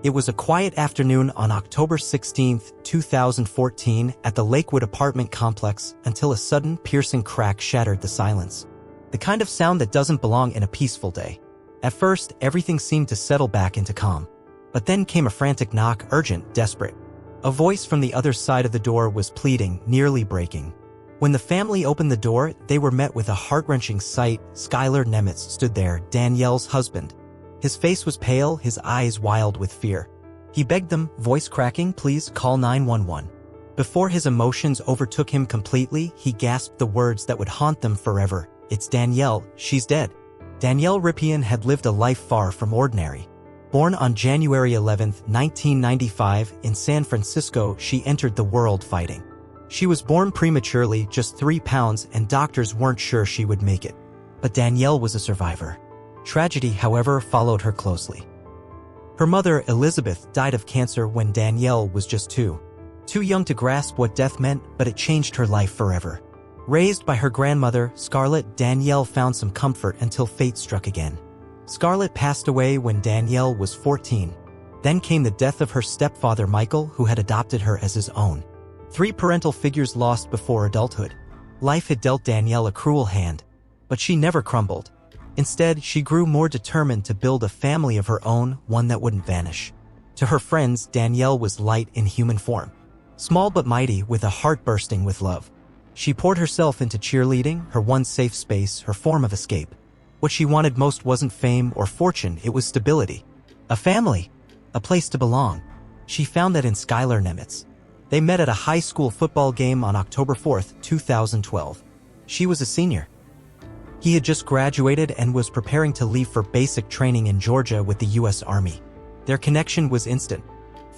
It was a quiet afternoon on October 16, 2014, at the Lakewood apartment complex until a sudden, piercing crack shattered the silence. The kind of sound that doesn't belong in a peaceful day. At first, everything seemed to settle back into calm. But then came a frantic knock, urgent, desperate. A voice from the other side of the door was pleading, nearly breaking. When the family opened the door, they were met with a heart-wrenching sight. Skylar Nemitz stood there, Danielle's husband. His face was pale, his eyes wild with fear. He begged them, voice cracking, "Please call 911. Before his emotions overtook him completely, he gasped the words that would haunt them forever. "It's Danielle, she's dead." Danielle Ripien had lived a life far from ordinary. Born on January 11, 1995, in San Francisco, she entered the world fighting. She was born prematurely, just 3 pounds, and doctors weren't sure she would make it. But Danielle was a survivor. Tragedy, however, followed her closely. Her mother, Elizabeth, died of cancer when Danielle was just 2. Too young to grasp what death meant, but it changed her life forever. Raised by her grandmother, Scarlett, Danielle found some comfort until fate struck again. Scarlett passed away when Danielle was 14. Then came the death of her stepfather, Michael, who had adopted her as his own. 3 parental figures lost before adulthood. Life had dealt Danielle a cruel hand, but she never crumbled. Instead, she grew more determined to build a family of her own, one that wouldn't vanish. To her friends, Danielle was light in human form. Small but mighty, with a heart bursting with love. She poured herself into cheerleading, her one safe space, her form of escape. What she wanted most wasn't fame or fortune, it was stability. A family. A place to belong. She found that in Skylar Nemitz. They met at a high school football game on October 4, 2012. She was a senior. He had just graduated and was preparing to leave for basic training in Georgia with the U.S. Army. Their connection was instant.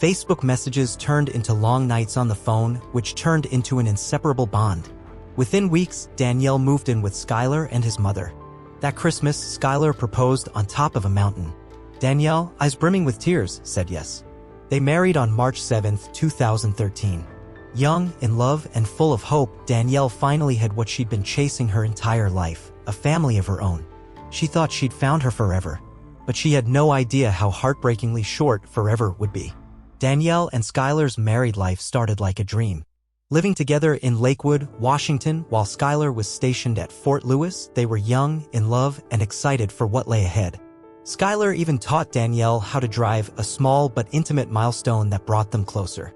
Facebook messages turned into long nights on the phone, which turned into an inseparable bond. Within weeks, Danielle moved in with Skylar and his mother. That Christmas, Skylar proposed on top of a mountain. Danielle, eyes brimming with tears, said yes. They married on March 7, 2013. Young, in love, and full of hope, Danielle finally had what she'd been chasing her entire life. A family of her own. She thought she'd found her forever, but she had no idea how heartbreakingly short forever would be. Danielle and Skylar's married life started like a dream. Living together in Lakewood, Washington, while Skylar was stationed at Fort Lewis, they were young, in love, and excited for what lay ahead. Skylar even taught Danielle how to drive, a small but intimate milestone that brought them closer.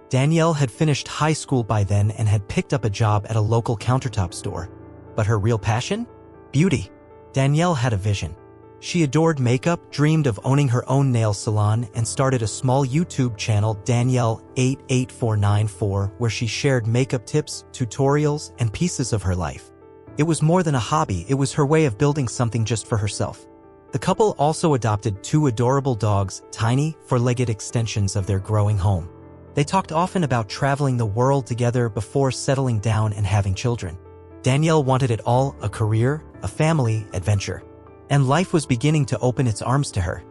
Danielle had finished high school by then and had picked up a job at a local countertop store. But her real passion? Beauty. Danielle had a vision. She adored makeup, dreamed of owning her own nail salon, and started a small YouTube channel, Danielle 88494, where she shared makeup tips, tutorials, and pieces of her life. It was more than a hobby, it was her way of building something just for herself. The couple also adopted 2 adorable dogs, tiny, 4-legged extensions of their growing home. They talked often about traveling the world together before settling down and having children. Danielle wanted it all, a career, a family, adventure. And life was beginning to open its arms to her.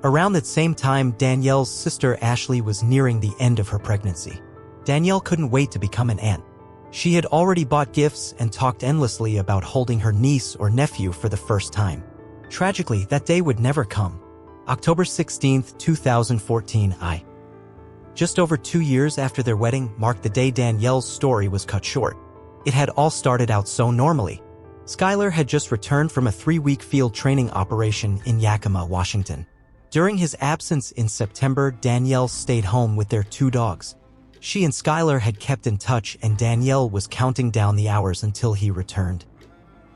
Around that same time, Danielle's sister Ashley was nearing the end of her pregnancy. Danielle couldn't wait to become an aunt. She had already bought gifts and talked endlessly about holding her niece or nephew for the first time. Tragically, that day would never come. October 16, 2014, Just over 2 years after their wedding marked the day Danielle's story was cut short. It had all started out so normally. Skylar had just returned from a 3-week field training operation in Yakima, Washington. During his absence in September, Danielle stayed home with their 2 dogs. She and Skylar had kept in touch, and Danielle was counting down the hours until he returned.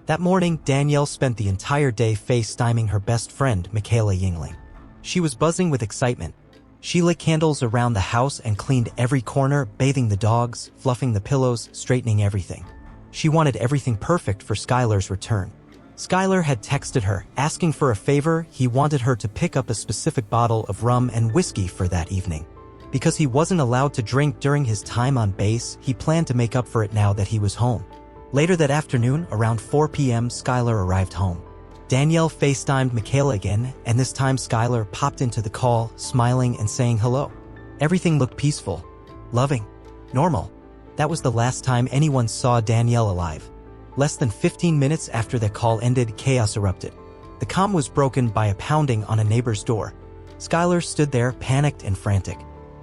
That morning, Danielle spent the entire day FaceTiming her best friend, Michaela Yingling. She was buzzing with excitement. She lit candles around the house and cleaned every corner, bathing the dogs, fluffing the pillows, straightening everything. She wanted everything perfect for Skylar's return. Skylar had texted her, asking for a favor. He wanted her to pick up a specific bottle of rum and whiskey for that evening. Because he wasn't allowed to drink during his time on base, he planned to make up for it now that he was home. Later that afternoon, around 4 p.m., Skylar arrived home. Danielle FaceTimed Michaela again, and this time Skylar popped into the call, smiling and saying hello. Everything looked peaceful, loving, normal. That was the last time anyone saw Danielle alive. Less than 15 minutes after the call ended, chaos erupted. The calm was broken by a pounding on a neighbor's door. Skylar stood there, panicked and frantic.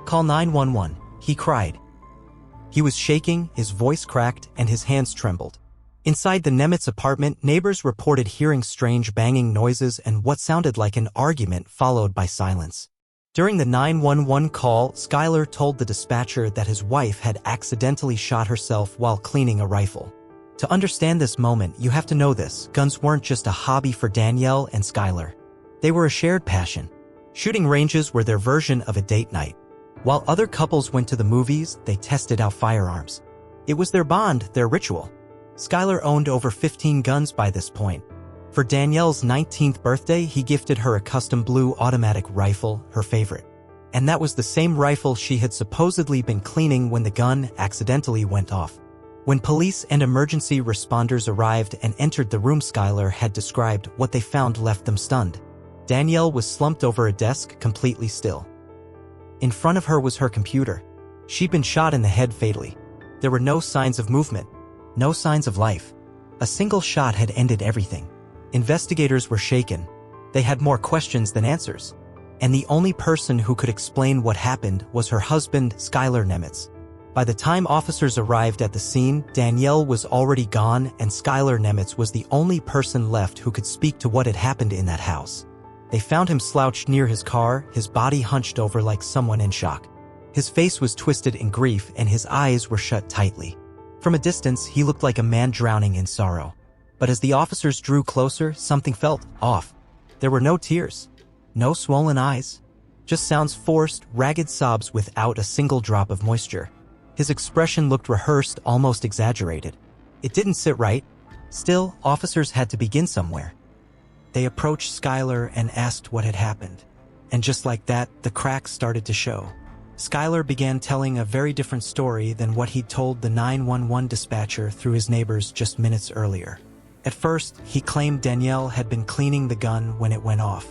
"Call 911, he cried. He was shaking, his voice cracked, and his hands trembled. Inside the Nemitz apartment, neighbors reported hearing strange banging noises and what sounded like an argument followed by silence. During the 911 call, Skylar told the dispatcher that his wife had accidentally shot herself while cleaning a rifle. To understand this moment, you have to know this: guns weren't just a hobby for Danielle and Skylar. They were a shared passion. Shooting ranges were their version of a date night. While other couples went to the movies, they tested out firearms. It was their bond, their ritual. Skylar owned over 15 guns by this point. For Danielle's 19th birthday, he gifted her a custom blue automatic rifle, her favorite. And that was the same rifle she had supposedly been cleaning when the gun accidentally went off. When police and emergency responders arrived and entered the room, Skylar had described what they found left them stunned. Danielle was slumped over a desk, completely still. In front of her was her computer. She'd been shot in the head fatally. There were no signs of movement, no signs of life. A single shot had ended everything. Investigators were shaken. They had more questions than answers. And the only person who could explain what happened was her husband, Skylar Nemitz. By the time officers arrived at the scene, Danielle was already gone, and Skylar Nemitz was the only person left who could speak to what had happened in that house. They found him slouched near his car, his body hunched over like someone in shock. His face was twisted in grief, and his eyes were shut tightly. From a distance, he looked like a man drowning in sorrow. But as the officers drew closer, something felt off. There were no tears, no swollen eyes, just sounds forced, ragged sobs without a single drop of moisture. His expression looked rehearsed, almost exaggerated. It didn't sit right. Still, officers had to begin somewhere. They approached Skylar and asked what had happened. And just like that, the cracks started to show. Skylar began telling a very different story than what he'd told the 911 dispatcher through his neighbors just minutes earlier. At first, he claimed Danielle had been cleaning the gun when it went off.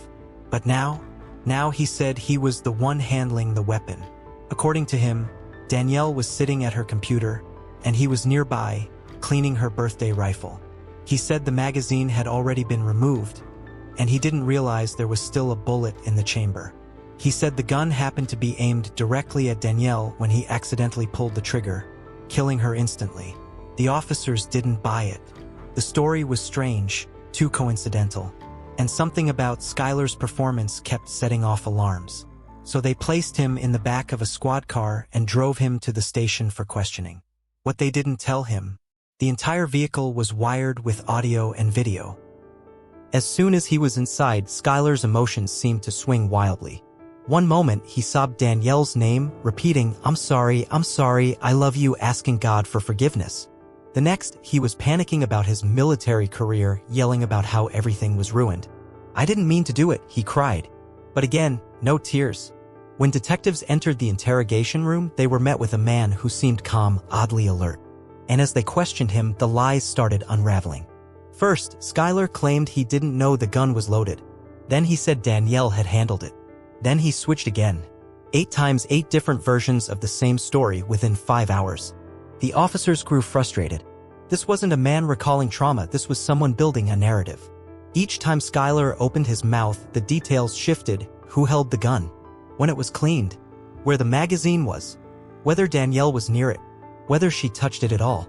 But now he said he was the one handling the weapon. According to him, Danielle was sitting at her computer, and he was nearby, cleaning her birthday rifle. He said the magazine had already been removed, and he didn't realize there was still a bullet in the chamber. He said the gun happened to be aimed directly at Danielle when he accidentally pulled the trigger, killing her instantly. The officers didn't buy it. The story was strange, too coincidental, and something about Skylar's performance kept setting off alarms. So they placed him in the back of a squad car and drove him to the station for questioning. What they didn't tell him: the entire vehicle was wired with audio and video. As soon as he was inside, Skylar's emotions seemed to swing wildly. One moment, he sobbed Danielle's name, repeating, I'm sorry, I love you," asking God for forgiveness. The next, he was panicking about his military career, yelling about how everything was ruined. "I didn't mean to do it," he cried. But again, no tears. When detectives entered the interrogation room, they were met with a man who seemed calm, oddly alert. And as they questioned him, the lies started unraveling. First, Skylar claimed he didn't know the gun was loaded. Then he said Danielle had handled it. Then he switched again. 8 times, 8 different versions of the same story within 5 hours. The officers grew frustrated. This wasn't a man recalling trauma, this was someone building a narrative. Each time Skylar opened his mouth, the details shifted: who held the gun, when it was cleaned, where the magazine was, whether Danielle was near it, whether she touched it at all.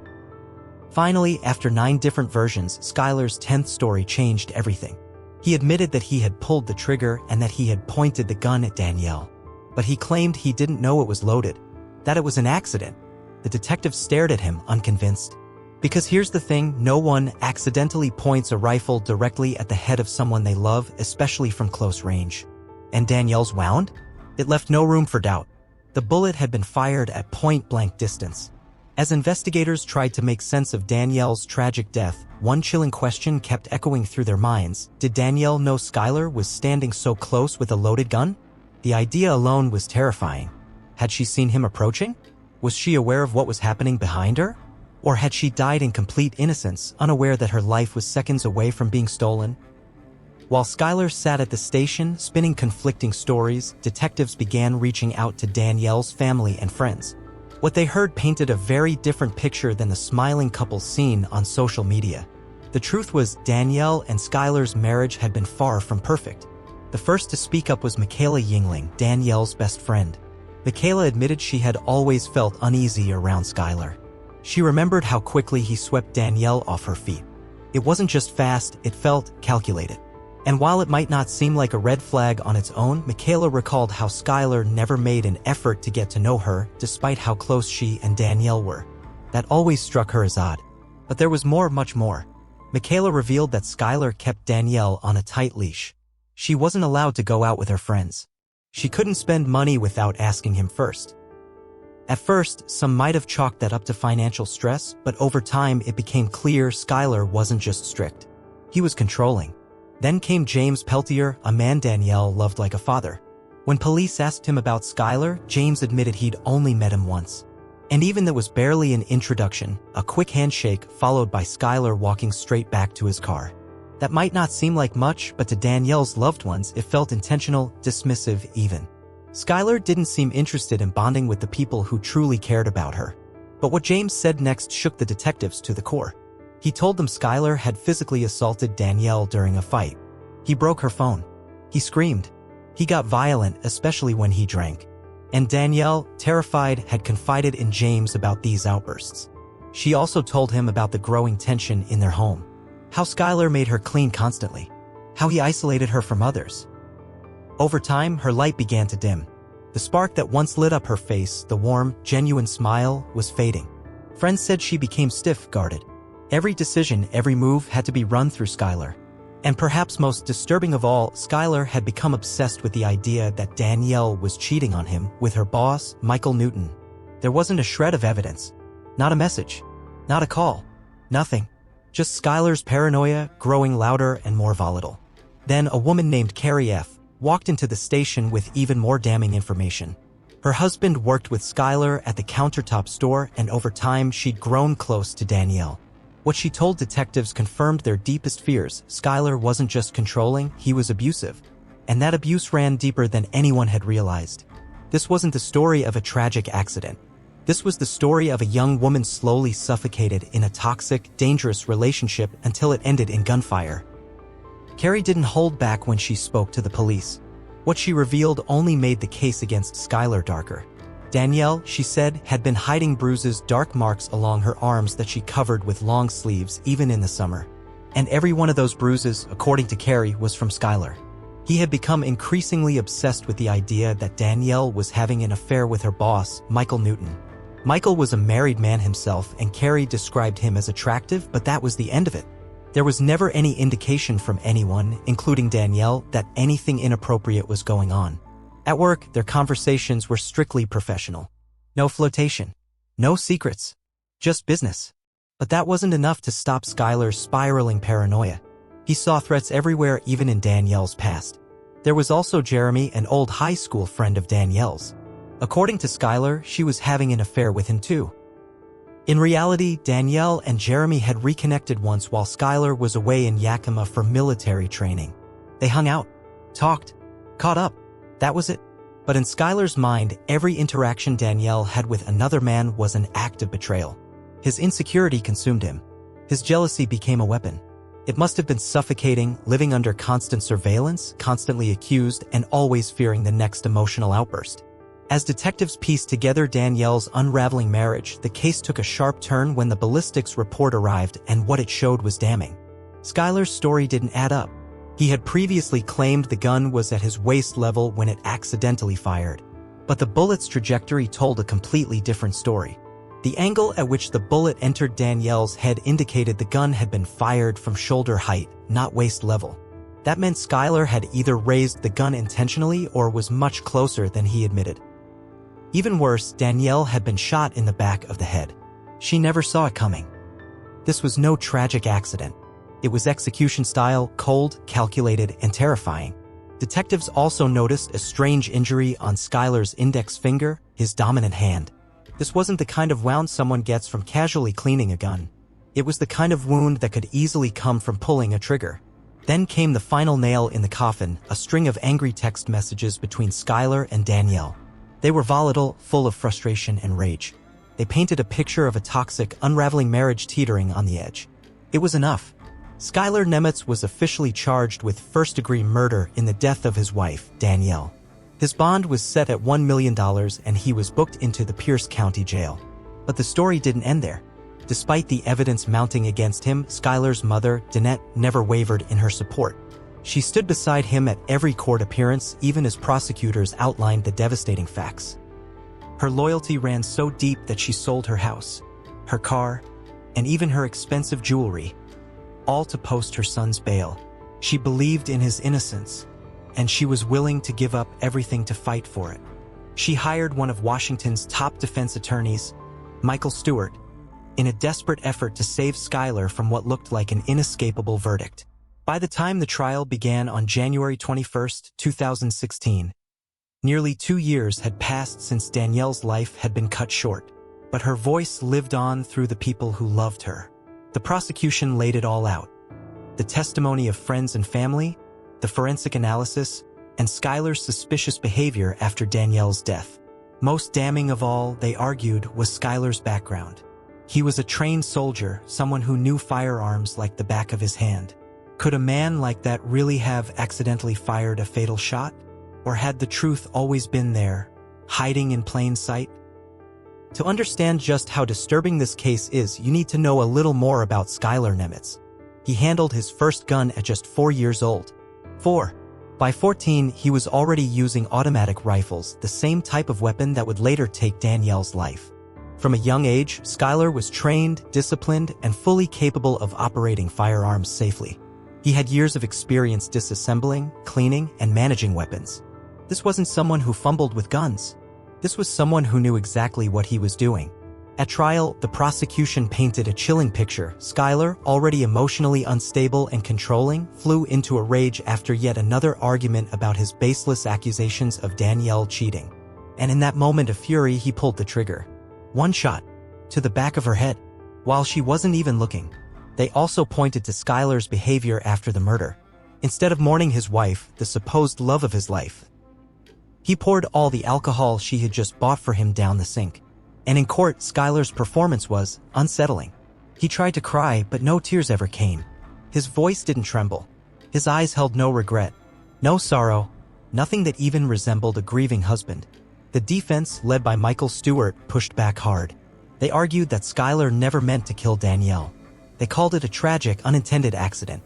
Finally, after 9 different versions, Skylar's 10th story changed everything. He admitted that he had pulled the trigger and that he had pointed the gun at Danielle. But he claimed he didn't know it was loaded, that it was an accident. The detective stared at him, unconvinced. Because here's the thing, no one accidentally points a rifle directly at the head of someone they love, especially from close range. And Danielle's wound? It left no room for doubt. The bullet had been fired at point-blank distance. As investigators tried to make sense of Danielle's tragic death, one chilling question kept echoing through their minds. Did Danielle know Skylar was standing so close with a loaded gun? The idea alone was terrifying. Had she seen him approaching? Was she aware of what was happening behind her? Or had she died in complete innocence, unaware that her life was seconds away from being stolen? While Skylar sat at the station, spinning conflicting stories, detectives began reaching out to Danielle's family and friends. What they heard painted a very different picture than the smiling couple seen on social media. The truth was, Danielle and Skylar's marriage had been far from perfect. The first to speak up was Michaela Yingling, Danielle's best friend. Michaela admitted she had always felt uneasy around Skylar. She remembered how quickly he swept Danielle off her feet. It wasn't just fast, it felt calculated. And while it might not seem like a red flag on its own, Michaela recalled how Skylar never made an effort to get to know her, despite how close she and Danielle were. That always struck her as odd. But there was more, much more. Michaela revealed that Skylar kept Danielle on a tight leash. She wasn't allowed to go out with her friends. She couldn't spend money without asking him first. At first, some might have chalked that up to financial stress, but over time it became clear Skylar wasn't just strict. He was controlling. Then came James Peltier, a man Danielle loved like a father. When police asked him about Skylar, James admitted he'd only met him once. And even that was barely an introduction, a quick handshake followed by Skylar walking straight back to his car. That might not seem like much, but to Danielle's loved ones it felt intentional, dismissive even. Skylar didn't seem interested in bonding with the people who truly cared about her. But what James said next shook the detectives to the core. He told them Skylar had physically assaulted Danielle during a fight. He broke her phone. He screamed. He got violent, especially when he drank. And Danielle, terrified, had confided in James about these outbursts. She also told him about the growing tension in their home. How Skylar made her clean constantly. How he isolated her from others. Over time, her light began to dim. The spark that once lit up her face, the warm, genuine smile, was fading. Friends said she became stiff-guarded. Every decision, every move had to be run through Skylar. And perhaps most disturbing of all, Skylar had become obsessed with the idea that Danielle was cheating on him with her boss, Michael Newton. There wasn't a shred of evidence. Not a message. Not a call. Nothing. Just Skylar's paranoia growing louder and more volatile. Then a woman named Carrie F. walked into the station with even more damning information. Her husband worked with Skylar at the countertop store, and over time she'd grown close to Danielle. What she told detectives confirmed their deepest fears. Skylar wasn't just controlling, he was abusive. And that abuse ran deeper than anyone had realized. This wasn't the story of a tragic accident. This was the story of a young woman slowly suffocated in a toxic, dangerous relationship until it ended in gunfire. Carrie didn't hold back when she spoke to the police. What she revealed only made the case against Skylar darker. Danielle, she said, had been hiding bruises, dark marks along her arms that she covered with long sleeves even in the summer. And every one of those bruises, according to Carrie, was from Skylar. He had become increasingly obsessed with the idea that Danielle was having an affair with her boss, Michael Newton. Michael was a married man himself, and Carrie described him as attractive, but that was the end of it. There was never any indication from anyone, including Danielle, that anything inappropriate was going on. At work, their conversations were strictly professional. No flirtation. No secrets. Just business. But that wasn't enough to stop Skylar's spiraling paranoia. He saw threats everywhere, even in Danielle's past. There was also Jeremy, an old high school friend of Danielle's. According to Skylar, she was having an affair with him too. In reality, Danielle and Jeremy had reconnected once while Skylar was away in Yakima for military training. They hung out, talked, caught up. That was it. But in Skylar's mind, every interaction Danielle had with another man was an act of betrayal. His insecurity consumed him. His jealousy became a weapon. It must have been suffocating, living under constant surveillance, constantly accused, and always fearing the next emotional outburst. As detectives pieced together Danielle's unraveling marriage, the case took a sharp turn when the ballistics report arrived, and what it showed was damning. Skylar's story didn't add up. He had previously claimed the gun was at his waist level when it accidentally fired. But the bullet's trajectory told a completely different story. The angle at which the bullet entered Danielle's head indicated the gun had been fired from shoulder height, not waist level. That meant Skylar had either raised the gun intentionally or was much closer than he admitted. Even worse, Danielle had been shot in the back of the head. She never saw it coming. This was no tragic accident. It was execution style, cold, calculated, and terrifying. Detectives also noticed a strange injury on Skylar's index finger, his dominant hand. This wasn't the kind of wound someone gets from casually cleaning a gun. It was the kind of wound that could easily come from pulling a trigger. Then came the final nail in the coffin, a string of angry text messages between Skylar and Danielle. They were volatile, full of frustration and rage. They painted a picture of a toxic, unraveling marriage teetering on the edge. It was enough. Skylar Nemitz was officially charged with first-degree murder in the death of his wife, Danielle. His bond was set at $1 million and he was booked into the Pierce County Jail. But the story didn't end there. Despite the evidence mounting against him, Skylar's mother, Danette, never wavered in her support. She stood beside him at every court appearance, even as prosecutors outlined the devastating facts. Her loyalty ran so deep that she sold her house, her car, and even her expensive jewelry, all to post her son's bail. She believed in his innocence, and she was willing to give up everything to fight for it. She hired one of Washington's top defense attorneys, Michael Stewart, in a desperate effort to save Skylar from what looked like an inescapable verdict. By the time the trial began on January 21, 2016, nearly 2 years had passed since Danielle's life had been cut short, but her voice lived on through the people who loved her. The prosecution laid it all out. The testimony of friends and family, the forensic analysis, and Skylar's suspicious behavior after Danielle's death. Most damning of all, they argued, was Skylar's background. He was a trained soldier, someone who knew firearms like the back of his hand. Could a man like that really have accidentally fired a fatal shot? Or had the truth always been there, hiding in plain sight? To understand just how disturbing this case is, you need to know a little more about Skylar Nemitz. He handled his first gun at just 4 years old. By 14, he was already using automatic rifles, the same type of weapon that would later take Danielle's life. From a young age, Skylar was trained, disciplined, and fully capable of operating firearms safely. He had years of experience disassembling, cleaning, and managing weapons. This wasn't someone who fumbled with guns. This was someone who knew exactly what he was doing. At trial, the prosecution painted a chilling picture. Skylar, already emotionally unstable and controlling, flew into a rage after yet another argument about his baseless accusations of Danielle cheating. And in that moment of fury, he pulled the trigger. One shot, to the back of her head, while she wasn't even looking. They also pointed to Skylar's behavior after the murder. Instead of mourning his wife, the supposed love of his life, he poured all the alcohol she had just bought for him down the sink. And in court, Skylar's performance was unsettling. He tried to cry, but no tears ever came. His voice didn't tremble. His eyes held no regret, no sorrow, nothing that even resembled a grieving husband. The defense, led by Michael Stewart, pushed back hard. They argued that Skylar never meant to kill Danielle. They called it a tragic, unintended accident,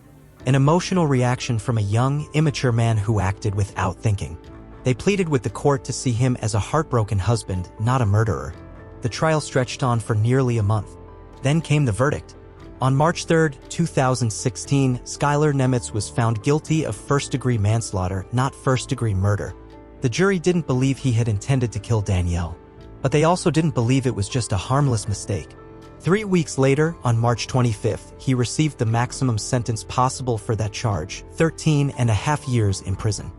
an emotional reaction from a young, immature man who acted without thinking. They pleaded with the court to see him as a heartbroken husband, not a murderer. The trial stretched on for nearly a month. Then came the verdict. On March 3, 2016, Skylar Nemitz was found guilty of first-degree manslaughter, not first-degree murder. The jury didn't believe he had intended to kill Danielle, but they also didn't believe it was just a harmless mistake. 3 weeks later, on March 25th, he received the maximum sentence possible for that charge, 13.5 years in prison.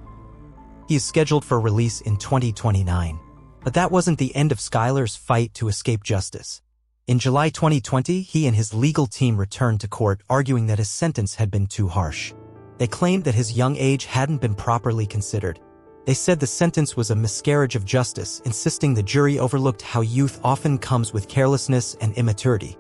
He is scheduled for release in 2029. But that wasn't the end of Skylar's fight to escape justice. In July 2020, he and his legal team returned to court, arguing that his sentence had been too harsh. They claimed that his young age hadn't been properly considered. They said the sentence was a miscarriage of justice, insisting the jury overlooked how youth often comes with carelessness and immaturity.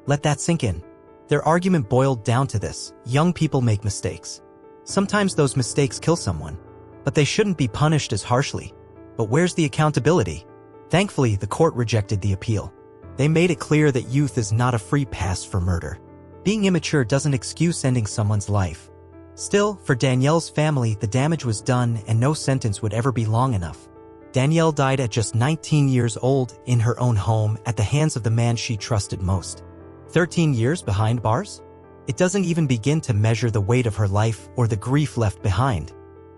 Let that sink in. Their argument boiled down to this: young people make mistakes. Sometimes those mistakes kill someone, but they shouldn't be punished as harshly. But where's the accountability? Thankfully, the court rejected the appeal. They made it clear that youth is not a free pass for murder. Being immature doesn't excuse ending someone's life. Still, for Danielle's family, the damage was done and no sentence would ever be long enough. Danielle died at just 19 years old in her own home at the hands of the man she trusted most. 13 years behind bars? It doesn't even begin to measure the weight of her life or the grief left behind.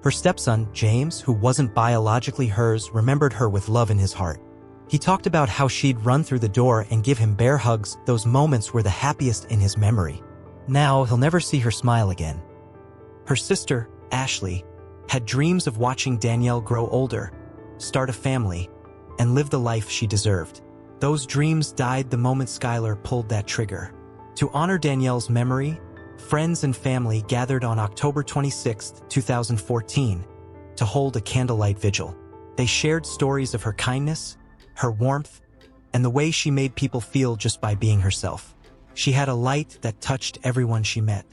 Her stepson, James, who wasn't biologically hers, remembered her with love in his heart. He talked about how she'd run through the door and give him bear hugs. Those moments were the happiest in his memory. Now, he'll never see her smile again. Her sister, Ashley, had dreams of watching Danielle grow older, start a family, and live the life she deserved. Those dreams died the moment Skylar pulled that trigger. To honor Danielle's memory, friends and family gathered on October 26, 2014, to hold a candlelight vigil. They shared stories of her kindness, her warmth, and the way she made people feel just by being herself. She had a light that touched everyone she met.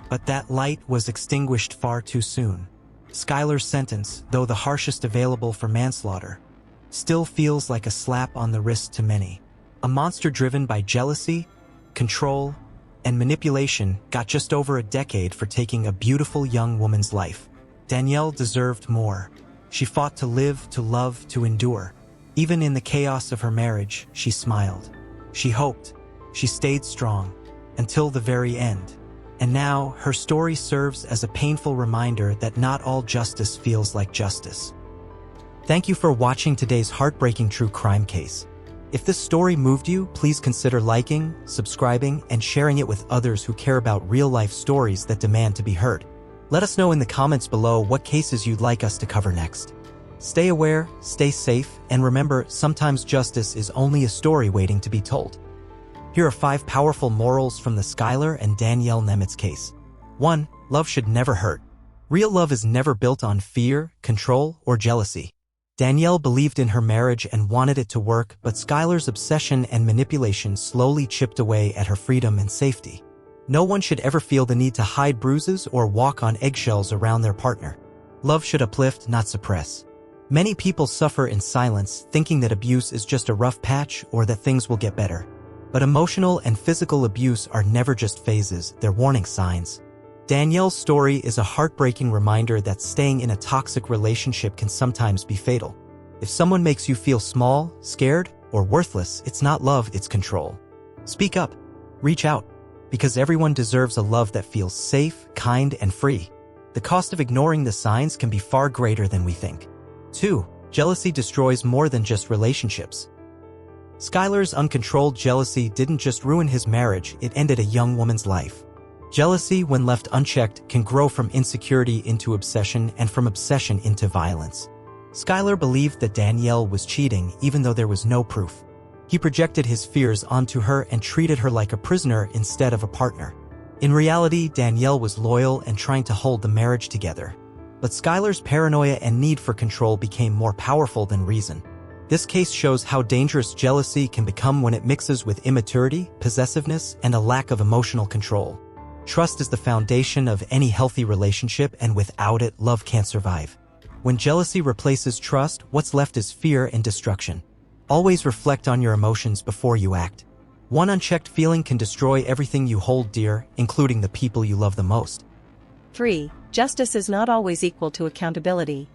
But that light was extinguished far too soon. Skylar's sentence, though the harshest available for manslaughter, still feels like a slap on the wrist to many. A monster driven by jealousy, control, and manipulation got just over a decade for taking a beautiful young woman's life. Danielle deserved more. She fought to live, to love, to endure. Even in the chaos of her marriage, she smiled. She hoped. She stayed strong. Until the very end. And now, her story serves as a painful reminder that not all justice feels like justice. Thank you for watching today's heartbreaking true crime case. If this story moved you, please consider liking, subscribing, and sharing it with others who care about real-life stories that demand to be heard. Let us know in the comments below what cases you'd like us to cover next. Stay aware, stay safe, and remember, sometimes justice is only a story waiting to be told. Here are 5 powerful morals from the Skylar and Danielle Nemitz case. 1. Love should never hurt. Real love is never built on fear, control, or jealousy. Danielle believed in her marriage and wanted it to work, but Skylar's obsession and manipulation slowly chipped away at her freedom and safety. No one should ever feel the need to hide bruises or walk on eggshells around their partner. Love should uplift, not suppress. Many people suffer in silence, thinking that abuse is just a rough patch or that things will get better. But emotional and physical abuse are never just phases, they're warning signs. Danielle's story is a heartbreaking reminder that staying in a toxic relationship can sometimes be fatal. If someone makes you feel small, scared, or worthless, it's not love, it's control. Speak up. Reach out. Because everyone deserves a love that feels safe, kind, and free. The cost of ignoring the signs can be far greater than we think. 2. Jealousy destroys more than just relationships. Skylar's uncontrolled jealousy didn't just ruin his marriage, it ended a young woman's life. Jealousy, when left unchecked, can grow from insecurity into obsession and from obsession into violence. Skylar believed that Danielle was cheating even though there was no proof. He projected his fears onto her and treated her like a prisoner instead of a partner. In reality, Danielle was loyal and trying to hold the marriage together. But Skylar's paranoia and need for control became more powerful than reason. This case shows how dangerous jealousy can become when it mixes with immaturity, possessiveness, and a lack of emotional control. Trust is the foundation of any healthy relationship, and without it, love can't survive. When jealousy replaces trust, what's left is fear and destruction. Always reflect on your emotions before you act. One unchecked feeling can destroy everything you hold dear, including the people you love the most. 3. Justice is not always equal to accountability.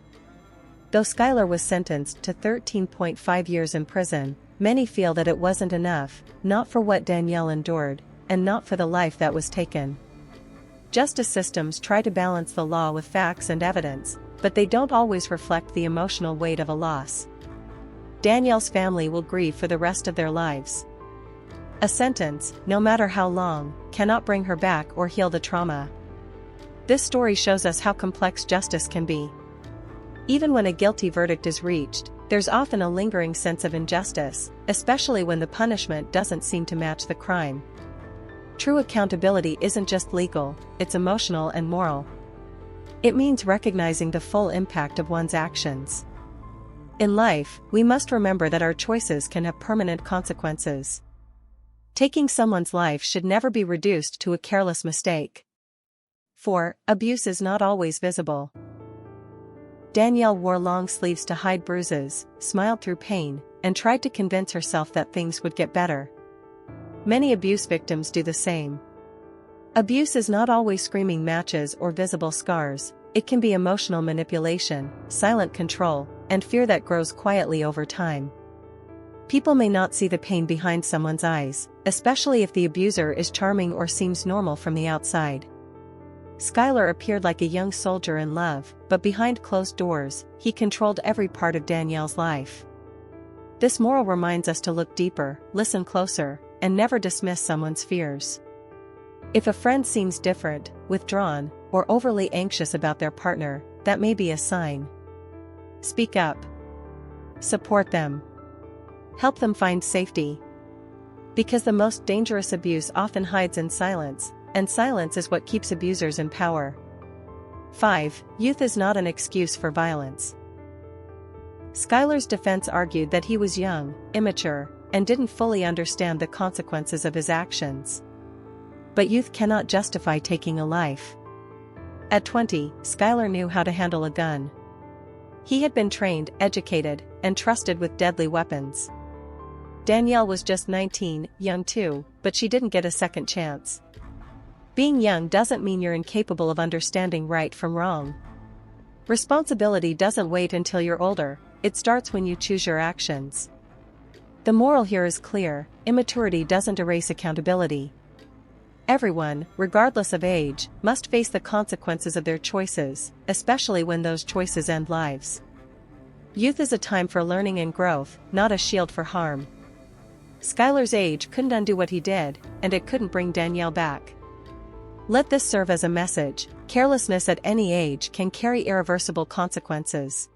Though Skylar was sentenced to 13.5 years in prison, many feel that it wasn't enough, not for what Danielle endured, and not for the life that was taken. Justice systems try to balance the law with facts and evidence, but they don't always reflect the emotional weight of a loss. Danielle's family will grieve for the rest of their lives. A sentence, no matter how long, cannot bring her back or heal the trauma. This story shows us how complex justice can be. Even when a guilty verdict is reached, there's often a lingering sense of injustice, especially when the punishment doesn't seem to match the crime. True accountability isn't just legal, it's emotional and moral. It means recognizing the full impact of one's actions. In life, we must remember that our choices can have permanent consequences. Taking someone's life should never be reduced to a careless mistake. 4. Abuse is not always visible. Danielle wore long sleeves to hide bruises, smiled through pain, and tried to convince herself that things would get better. Many abuse victims do the same. Abuse is not always screaming matches or visible scars, it can be emotional manipulation, silent control, and fear that grows quietly over time. People may not see the pain behind someone's eyes, especially if the abuser is charming or seems normal from the outside. Skylar appeared like a young soldier in love, but behind closed doors, he controlled every part of Danielle's life. This moral reminds us to look deeper, listen closer, and never dismiss someone's fears. If a friend seems different, withdrawn, or overly anxious about their partner, that may be a sign. Speak up. Support them. Help them find safety. Because the most dangerous abuse often hides in silence, and silence is what keeps abusers in power. 5. Youth is not an excuse for violence. Skylar's defense argued that he was young, immature, and didn't fully understand the consequences of his actions. But youth cannot justify taking a life. At 20, Skylar knew how to handle a gun. He had been trained, educated, and trusted with deadly weapons. Danielle was just 19, young too, but she didn't get a second chance. Being young doesn't mean you're incapable of understanding right from wrong. Responsibility doesn't wait until you're older, it starts when you choose your actions. The moral here is clear: immaturity doesn't erase accountability. Everyone, regardless of age, must face the consequences of their choices, especially when those choices end lives. Youth is a time for learning and growth, not a shield for harm. Skylar's age couldn't undo what he did, and it couldn't bring Danielle back. Let this serve as a message: carelessness at any age can carry irreversible consequences.